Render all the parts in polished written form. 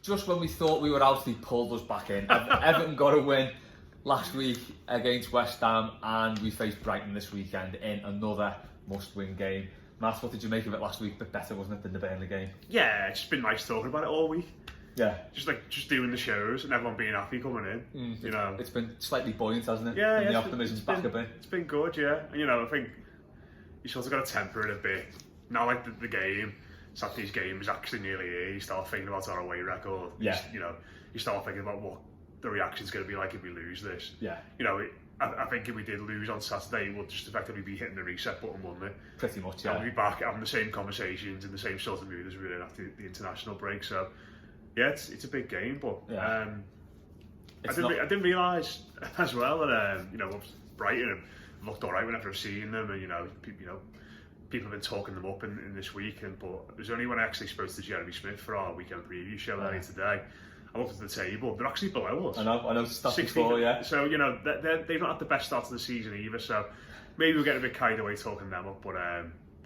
just when we thought we were out, they pulled us back in. Everton got a win last week against West Ham, and we faced Brighton this weekend in another must-win game. Matt, what did you make of it last week? A bit better, wasn't it, than the Burnley game? Yeah, it's been nice talking about it all week. Yeah. Just doing the shows and everyone being happy coming in. You know, it's been slightly buoyant, hasn't it? Yeah, and the optimism's back a bit. It's been good, yeah. And, you know, I think you sort of got to temper it a bit. Now, like the game, Saturday's game is actually nearly here. You start thinking about our away record. Yeah. You start thinking about what the reaction's going to be like if we lose this. Yeah. You know, I think if we did lose on Saturday, we'll just effectively be hitting the reset button, wouldn't it? Pretty much, yeah. And we'll be back having the same conversations in the same sort of mood as we were in after the international break. So, yeah, it's a big game, but yeah. I didn't realise as well that Brighton have looked all right whenever I've seen them, and people have been talking them up in this week. But it was only when I actually spoke to Jeremy Smith for our weekend preview show earlier today. I looked at the table; they're actually below us. I know. Stuff before, yeah. So they've not had the best start to the season either. So maybe we're getting a bit carried away talking them up. But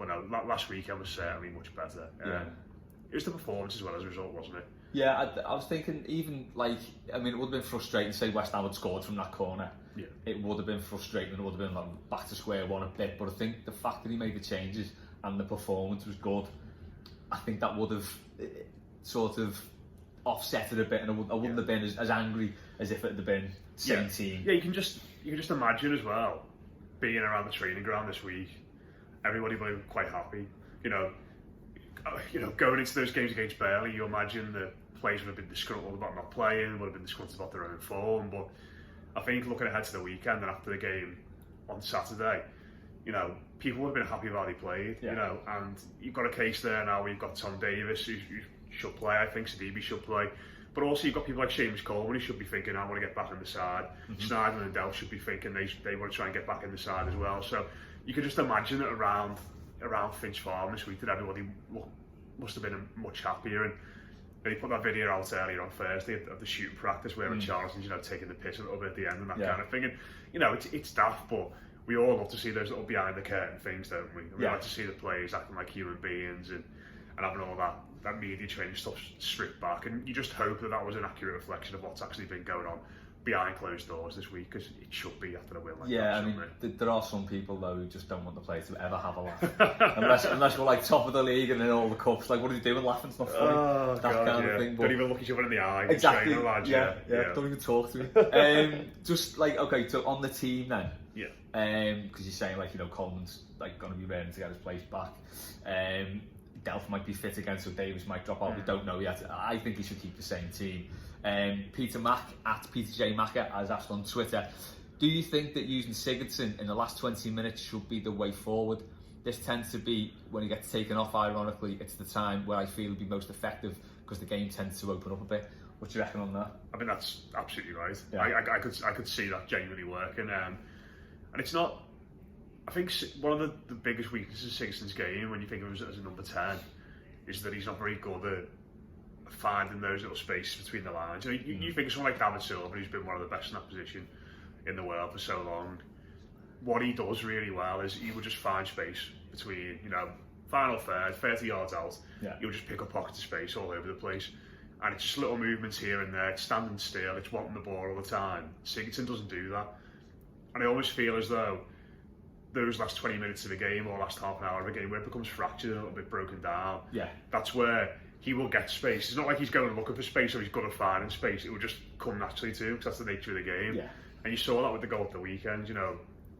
no, last weekend was certainly much better. It was the performance as well as a result, wasn't it? Yeah, I was thinking even it would have been frustrating to say West Ham had scored from that corner. Yeah. It would have been frustrating. It would have been like back to square one a bit. But I think the fact that he made the changes and the performance was good, I think that would have sort of offset it a bit, and I wouldn't have been as angry as if it had been same team. Yeah, you can just imagine as well being around the training ground this week. Everybody will be quite happy. Going into those games against Burnley, you imagine the players would have been disgruntled about not playing, would have been disgruntled about their own form. But I think looking ahead to the weekend and after the game on Saturday, people would have been happy with how they played. Yeah. And you've got a case there now. We've got Tom Davis who should play. I think Sidibe should play. But also you've got people like Seamus Coleman who should be thinking, I want to get back in the side. Sneijder and Delph should be thinking they want to try and get back in the side as well. So you can just imagine that around Finch Farm this week that everybody must have been much happier. And they put that video out earlier on Thursday of the shooting practice where Richarlison's taking the piss a little bit at the end and that kind of thing. And it's daft, but we all love to see those little behind the curtain things, don't we? We like to see the players acting like human beings and having all that media training stuff stripped back. And you just hope that was an accurate reflection of what's actually been going on behind closed doors this week, because it should be after a win like that. There are some people though who just don't want the players to ever have a laugh, unless we're like top of the league and in all the cups. Like, what are you doing laughing? It's not funny. Kind of thing. But don't even look each other in the eye. Exactly. Lads, yeah. Don't even talk to me. Just like, okay, so on the team then. Yeah. Because you're saying Coleman's like going to be ready to get his place back. Delph might be fit again, so Davis might drop out. We don't know yet. I think he should keep the same team. Peter Mack at Peter J Macker has asked on Twitter, do you think that using Sigurdsson in the last 20 minutes should be the way forward? This tends to be when he gets taken off, ironically. It's the time where I feel he'll be most effective because the game tends to open up a bit. What do you reckon on that? I mean, that's absolutely right. Yeah. I could see that genuinely working. And it's not... I think one of the biggest weaknesses of Sigurdsson's game, when you think of him as a number 10, is that he's not very good at finding those little spaces between the lines. You think of someone like David Silva, who's been one of the best in that position in the world for so long. What he does really well is he will just find space between, final third, 30 yards out. Yeah. He'll just pick up pockets of space all over the place. And it's just little movements here and there. It's standing still. It's wanting the ball all the time. Sigurdsson doesn't do that. And I almost feel as though those last 20 minutes of the game or last half an hour of the game where it becomes fractured, a little bit broken down, that's where he will get space. It's not like he's going looking for space or he's good at finding space. It will just come naturally to him because that's the nature of the game. Yeah. And you saw that with the goal at the weekend.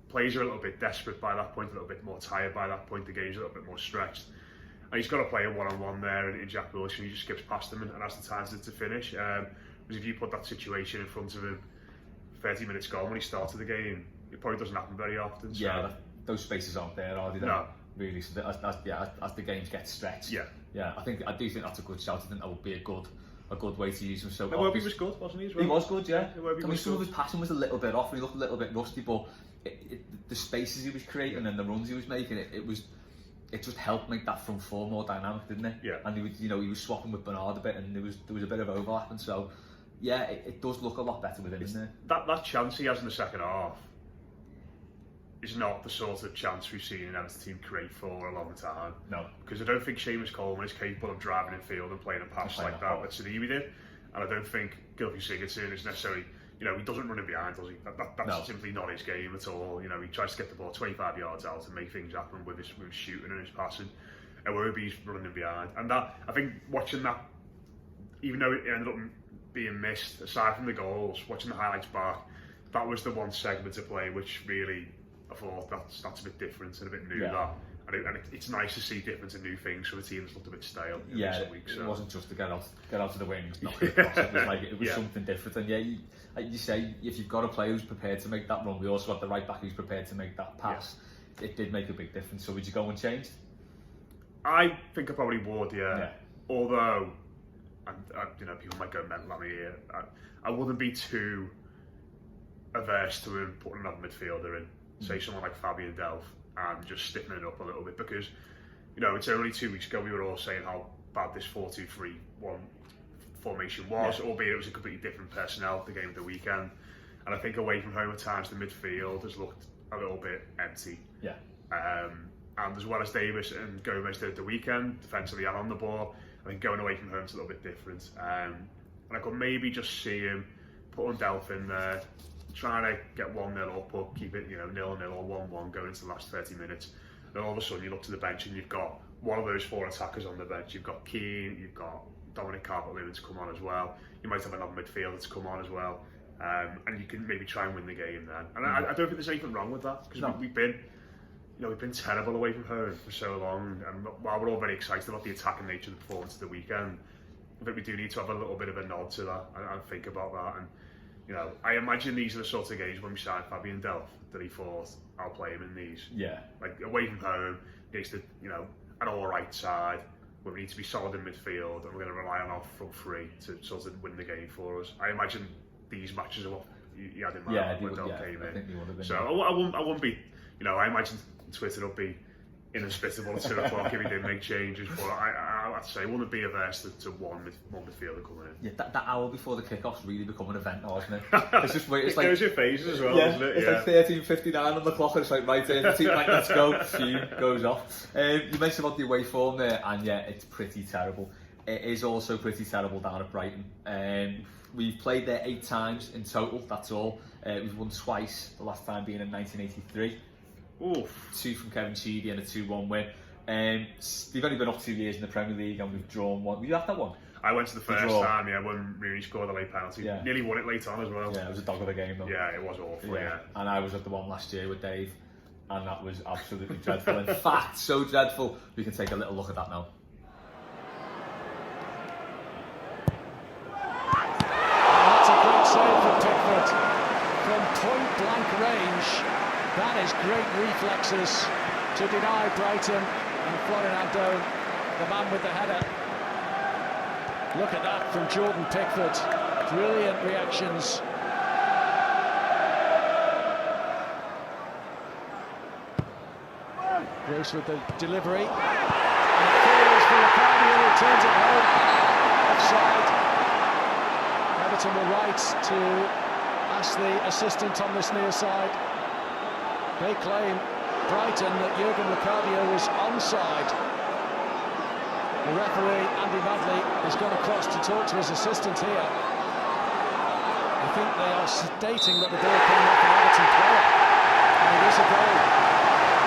Players are a little bit desperate by that point, a little bit more tired by that point. The game's a little bit more stretched. And he's got to play a one-on-one there in Jack Wilson. He just skips past him and has the time to finish. Because if you put that situation in front of him 30 minutes gone when he started the game, it probably doesn't happen very often. So. Yeah, those spaces aren't there, are they? No. Really. So as the games get stretched. Yeah. I do think that's a good shout. I think that would be a good way to use him. So Iwobi was good, wasn't he? As well? He was good, yeah. Some of his passing was a little bit off. And he looked a little bit rusty, but the spaces he was creating and the runs he was making, it just helped make that front four more dynamic, didn't it? Yeah. And he was swapping with Bernard a bit, and there was a bit of overlap, and so yeah, it does look a lot better with him, isn't it? That chance he has in the second half is not the sort of chance we've seen an Everton team create for a long time. No. Because I don't think Seamus Coleman is capable of driving in field and playing a pass like that Sidibe did. And I don't think Gylfi Sigurdsson is necessarily, he doesn't run in behind, does he? That's simply not his game at all. He tries to get the ball 25 yards out and make things happen with his shooting and his passing. And Iwobi's running in behind. And that, I think watching that, even though it ended up being missed, aside from the goals, watching the highlights back, that was the one segment of play which really, I thought that's a bit different and a bit new. That. And it's nice to see different and new things for a team that's looked a bit stale in recent weeks. It wasn't just to get out of the wings, knock it across. It was it was something different. And like you say, if you've got a player who's prepared to make that run, we also have the right back who's prepared to make that pass. It did make a big difference. So would you go and change? I think I probably would, yeah. Although, people might go mental at me here. I wouldn't be too averse to him putting another midfielder in, say someone like Fabian Delph, and just stiffening it up a little bit, because it's only 2 weeks ago we were all saying how bad this 4-2-3-1 formation was, albeit it was a completely different personnel at the game of the weekend. And I think away from home at times the midfield has looked a little bit empty. And as well as Davis and Gomez did at the weekend, defensively and on the ball, I think going away from home is a little bit different. And I could maybe just see him putting Delph in there, trying to get 1-0 up or keep it 0-0 or 1-1 going into the last 30 minutes. Then all of a sudden you look to the bench and you've got one of those 4 attackers on the bench. You've got Keane, you've got Dominic Calvert-Lewin to come on as well. You might have another midfielder to come on as well. And you can maybe try and win the game then. And I don't think there's anything wrong with that, because we've been terrible away from home for so long. And while we're all very excited about the attacking nature of the performance of the weekend, I think we do need to have a little bit of a nod to that and think about that. And I imagine these are the sort of games when we signed Fabian Delph that he thought, I'll play him in these. Like away from home, against an alright side, where we need to be solid in midfield and we're going to rely on our front three to sort of win the game for us. I imagine these matches are what you had in mind when Delph came in. I think he would have been. So I wouldn't be, I imagine Twitter would be inhospitable at 2 o'clock if he didn't make changes, but I'd say I wouldn't be averse to one midfielder coming in. That hour before the kickoff's really become an event now, isn't it? It's just it goes in phases as well, doesn't it? It's like 13:59 on the clock, and it's like right in, the team like, let's go, goes off. You mentioned about the away form there, and it's pretty terrible. It is also pretty terrible down at Brighton. We've played there 8 times in total, that's all. We've won twice, the last time being in 1983. 2 from Kevin Sheedy and a 2-1 win. They've only been up 2 years in the Premier League and we've drawn 1. Were you at that one? I went to the first time, when Rooney scored a late penalty. Nearly won it late on as well. Yeah, it was a dog of the game though. Yeah, it was awful, And I was at the one last year with Dave, and that was absolutely dreadful. In fact, so dreadful, we can take a little look at that now. That's a great save for Pickford. From point blank range, that is great reflexes to deny Brighton, and Florian Andone, the man with the header. Look at that from Jordan Pickford. Brilliant reactions. Gross with the delivery. And it falls for Ricardo, who turns it home. Offside. Everton were right to ask the assistant on this near side. They claim, Brighton, that Jurgen Ricardo was onside. The referee, Andy Madley, has gone across to talk to his assistant here. I think they are stating that the ball came off an Everton player. And it is a goal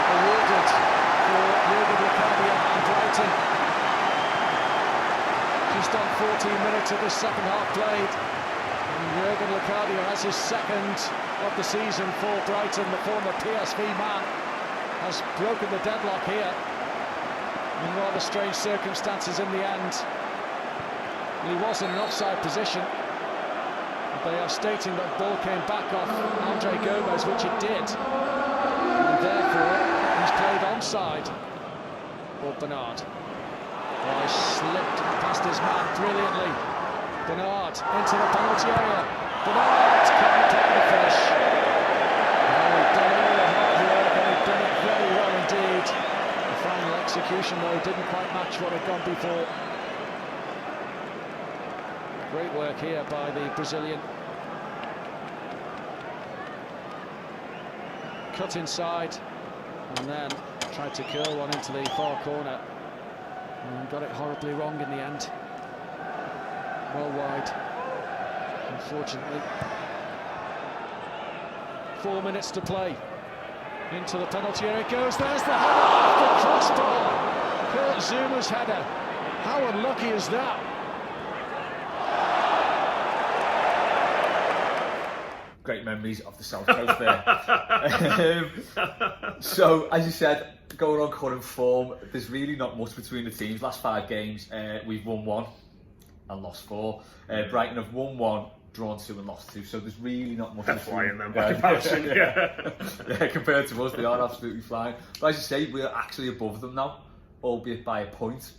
awarded for Jurgen Ricardo and Brighton. Just on 14 minutes of this second half played. And Jurgen Ricardo has his second of the season for Brighton. The former PSV man has broken the deadlock here in rather strange circumstances in the end. He was in an offside position. They are stating that the ball came back off Andre Gomez, which it did, and therefore he's played onside. Or Bernard. Oh, he slipped past his man brilliantly. Bernard into the penalty area. Bernard can't get the fish. He'd done all the hard work and he'd done it very well indeed. The final execution, though, didn't quite match what had gone before. Great work here by the Brazilian. cut inside and then tried to curl one into the far corner and got it horribly wrong in the end. Well wide, unfortunately. 4 minutes to play. Into the penalty area it goes. There's the header off the crossbar. Kurt Zuma's header. How unlucky is that? Great memories of the South Coast there. So, as you said, going on current form, there's really not much between the teams. Last 5 games, we've won 1 and lost 4. Brighton have won 1, drawn 2 and lost 2. So there's really not much. They're flying them by comparison, yeah, compared to us, they are absolutely flying. But as you say, we're actually above them now, albeit by a point.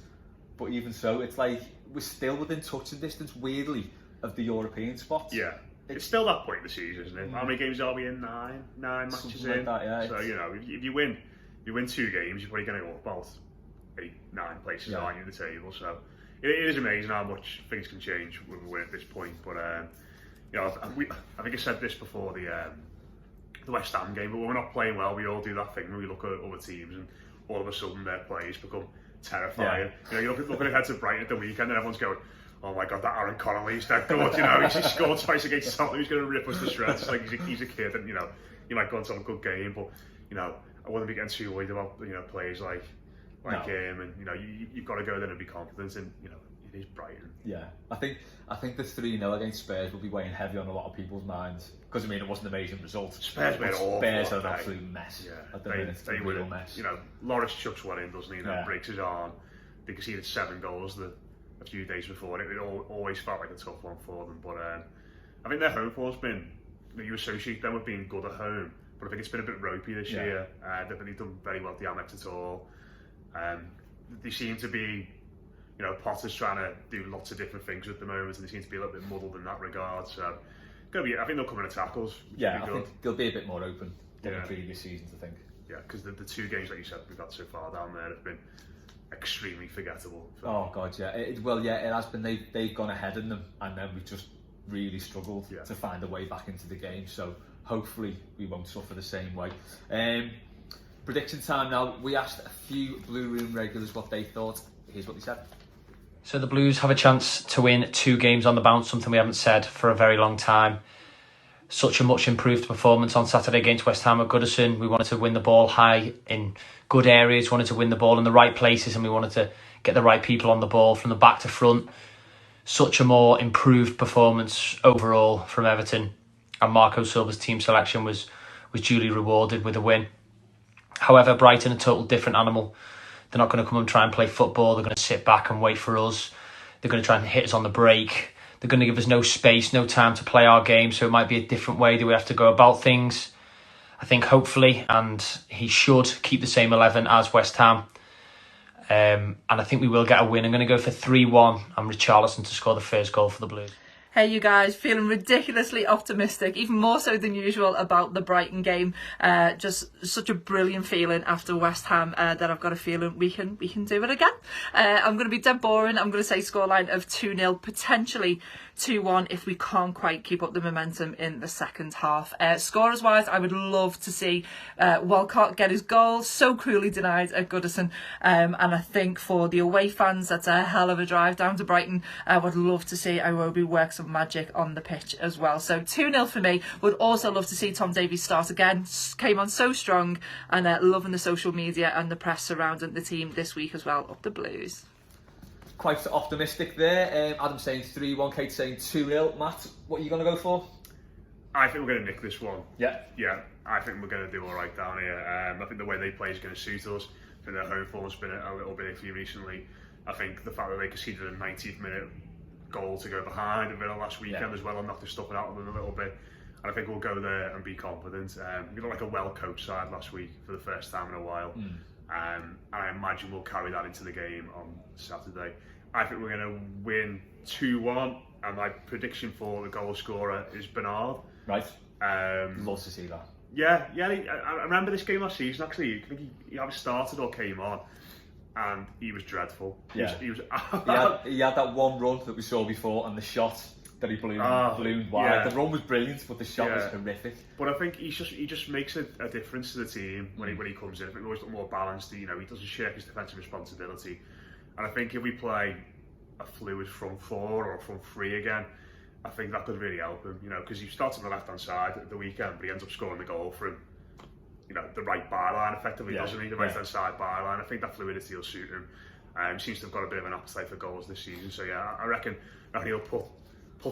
But even so, it's like we're still within touching distance, weirdly, of the European spots. Yeah. It's still that point in the season, isn't it? How many games are we in? 9 matches something in. Like that, yeah. So if you win 2 games, you're probably going to go up about 8, 9 places, aren't you, in the table? So it is amazing how much things can change when we're at this point. But I think I said this before the West Ham game. But when we're not playing well, we all do that thing where we look at other teams and all of a sudden their players become terrifying. Yeah. You look ahead to Brighton at the weekend, and everyone's going, "Oh my God, that Aaron Connolly's that good." He's scored twice against Tottenham. He's going to rip us to shreds. Like he's a kid, and he might go on to have a good game, but I wouldn't be getting too worried about players like him, and you've got to go there and be confident, and it is Brighton. Yeah, I think the 3-0 against Spurs will be weighing heavy on a lot of people's minds because it wasn't an amazing result. Spurs made awful. Spurs are an absolute mess. Yeah, They a real mess. Loris chucks one in, doesn't he? Yeah. Breaks his arm. They conceded 7 goals a few days before. It always felt like a tough one for them, but I think their home form's been. You associate them with being good at home, but I think it's been a bit ropey this year. They've really done very well at the Amex at all. They seem to be, Potter's trying to do lots of different things at the moment, and they seem to be a little bit muddled in that regard. So, I think they'll come in tackles. Yeah, I think they'll be a bit more open than in previous seasons, I think. Yeah, because the 2 games, like you said, we've got so far down there have been extremely forgettable. Oh God, yeah. It has been. They've gone ahead in them, and then we've just really struggled to find a way back into the game. So hopefully we won't suffer the same way. Prediction time now. We asked a few Blue Room regulars what they thought. Here's what they said. So the Blues have a chance to win 2 games on the bounce, something we haven't said for a very long time. Such a much improved performance on Saturday against West Ham at Goodison. We wanted to win the ball high in good areas, wanted to win the ball in the right places, and we wanted to get the right people on the ball from the back to front. Such a more improved performance overall from Everton, and Marco Silva's team selection was duly rewarded with a win. However, Brighton, a total different animal. They're not going to come and try and play football. They're going to sit back and wait for us. They're going to try and hit us on the break. They're going to give us no space, no time to play our game, so it might be a different way that we have to go about things. I think hopefully, and he should keep the same 11 as West Ham. And I think we will get a win. I'm going to go for 3-1 and Richarlison to score the first goal for the Blues. Hey you guys, feeling ridiculously optimistic, even more so than usual about the Brighton game. Just such a brilliant feeling after West Ham that I've got a feeling we can do it again. I'm going to be dead boring. I'm going to say scoreline of 2-0, potentially 2-1 if we can't quite keep up the momentum in the second half. Scorers wise, I would love to see Walcott get his goal, so cruelly denied at Goodison. And I think for the away fans, that's a hell of a drive down to Brighton. I would love to see Iwobi work some magic on the pitch as well. So 2-0 for me. Would also love to see Tom Davies start again. Came on so strong, and loving the social media and the press surrounding the team this week as well. Up the Blues. Quite optimistic there. Adam saying 3-1, Kate saying 2-0. Matt, what are you going to go for? I think we're going to nick this one. Yeah. I think we're going to do all right down here. I think the way they play is going to suit us. I think their home form's been a little bit iffy recently. I think the fact that they conceded a 90th minute goal to go behind a bit last weekend as well and knocked the stuffing out of them a little bit. And I think we'll go there and be confident. We looked like a well-coached side last week for the first time in a while. And I imagine we'll carry that into the game on Saturday. I think we're going to win 2-1, and my prediction for the goal scorer is Bernard. Right. Love to see that. Yeah. I remember this game last season, actually. I think he either started or came on, and he was dreadful. Yeah. He was he had that one run that we saw before, and the shot that he ballooned wide. Yeah. The run was brilliant, but the shot was Yeah. horrific. But I think he just makes a difference to the team when he comes in. I think he always look more balanced. You know, he doesn't shirk his defensive responsibility. And I think if we play a fluid front four or front three again, I think that could really help him. You know, because he starts on the left hand side at the weekend, but he ends up scoring the goal from, you know, the right byline effectively, doesn't he? The right hand side byline. I think that fluidity will suit him. Seems to have got a bit of an appetite for goals this season. So yeah, I reckon he'll put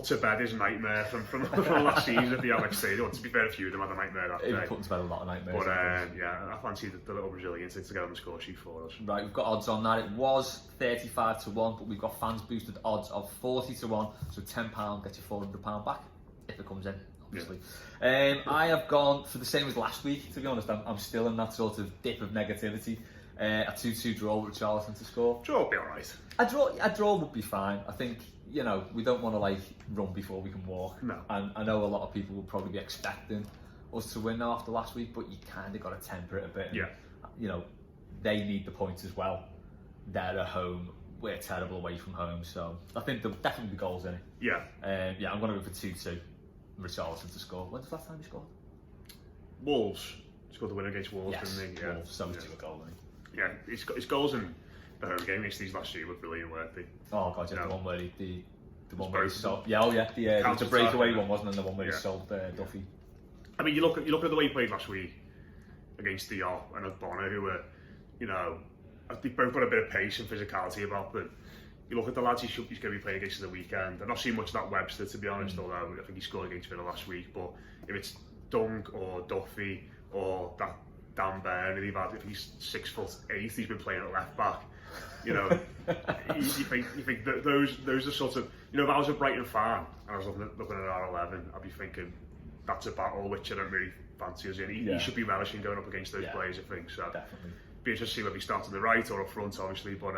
to bed his nightmare from last season at the Amex Stadium. To be fair, a few of them had a nightmare that day. He put to bed a lot of nightmares. But yeah, I fancy the little Brazilians to get on the score sheet for us. Right, we've got odds on that. It was 35 to 1, but we've got fans boosted odds of 40 to 1. So £10 gets you £400 back if it comes in, obviously. Yeah. I have gone for the same as last week, to be honest. I'm still in that sort of dip of negativity. A 2-2 draw with Richarlison to score. Draw will be alright. A draw would be fine. I think, you know, we don't want to like run before we can walk. No. And I know a lot of people will probably be expecting us to win now after last week, but you kind of got to temper it a bit. And, yeah. You know, they need the points as well. They're at home. We're terrible away from home, so I think there'll definitely be goals in it. Yeah. Yeah, I'm going to go for 2-2. Richarlison to score. When's the last time he scored? Wolves. Scored the winner against Wolves, yes, didn't he? Yeah. Wolves. So he's due a goal, isn't he? Yeah, his goals in the home game against these last year were brilliant, weren't they? Oh god, yeah, the one where the one where he both sold. Yeah, it was a breakaway one, wasn't it? The one where he Yeah. sold Duffy. I mean, you look at the way he played last week against Diop and Bonner, who were, you know, they both got a bit of pace and physicality about them. You look at the lads he's going to be playing against in the weekend. I've not seen much of that Webster, to be honest, although I think he scored against Villa last week. But if it's Dunk or Duffy or that Dan Burn, if he's 6'8", he's been playing at left back. You know, you think that those are sort of, you know, if I was a Brighton fan and I was looking at our 11, I'd be thinking that's a battle which I don't really fancy us in. He should be relishing going up against those players, I think. So Definitely. Be interested to see whether he starts on the right or up front, obviously, but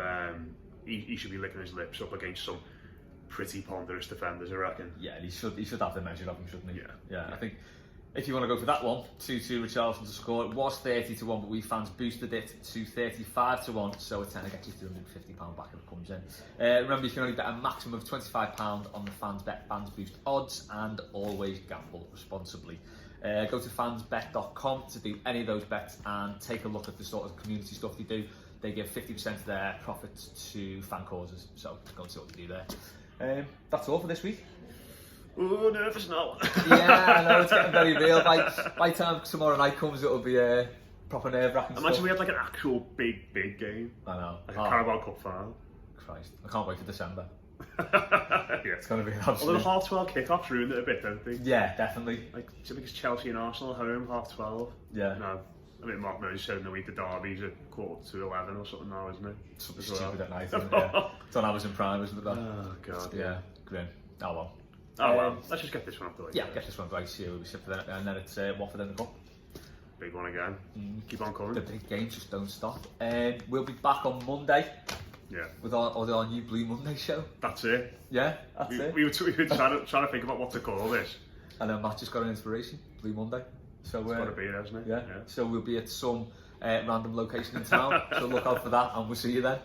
he should be licking his lips up against some pretty ponderous defenders, I reckon. Yeah, and he should have the measure of him, shouldn't he? Yeah. I think if you want to go for that one, 2-2 Richarlison to score. It was 30 to 1, but we fans boosted it to 35 to 1, so a tenner gets you £350 back if it comes in. Remember, you can only bet a maximum of £25 on the Fansbet Fansboost odds, and always gamble responsibly. Go to fansbet.com to do any of those bets and take a look at the sort of community stuff they do. They give 50% of their profits to fan causes, so go and see what they do there. That's all for this week. Oh, nervous now. Yeah, I know, it's getting very real. By the time tomorrow night comes, it'll be a proper nerve-wracking Imagine stuff. we had like an actual big game. I know. Like a Carabao Cup final. Christ, I can't wait for December. Yeah. It's going to be an Although absolute... the 12:30 kickoffs ruined it a bit, don't they? Yeah, definitely. Like, I think it's Chelsea and Arsenal home, 12:30. Yeah. No. I mean, Mark Murray said in the week the derby's at 11:15 or something now, isn't it? Something As well. stupid at night, isn't it? Yeah. It's on Amazon Prime, isn't it? That? Oh, God. Yeah, grim. Oh well. Oh, well. Let's just get this one up the way. Yeah, get this one right, see who we sit for then, and then it's Watford in the cup. Big one again. Keep on coming. The big games just don't stop. We'll be back on Monday. Yeah. With our new Blue Monday show. That's it. Yeah, that's it. We were trying to think about what to call this. And then Matt just got an inspiration, Blue Monday. So It's got to be it, hasn't it? Yeah. So we'll be at some random location in town. So look out for that, and we'll see you then.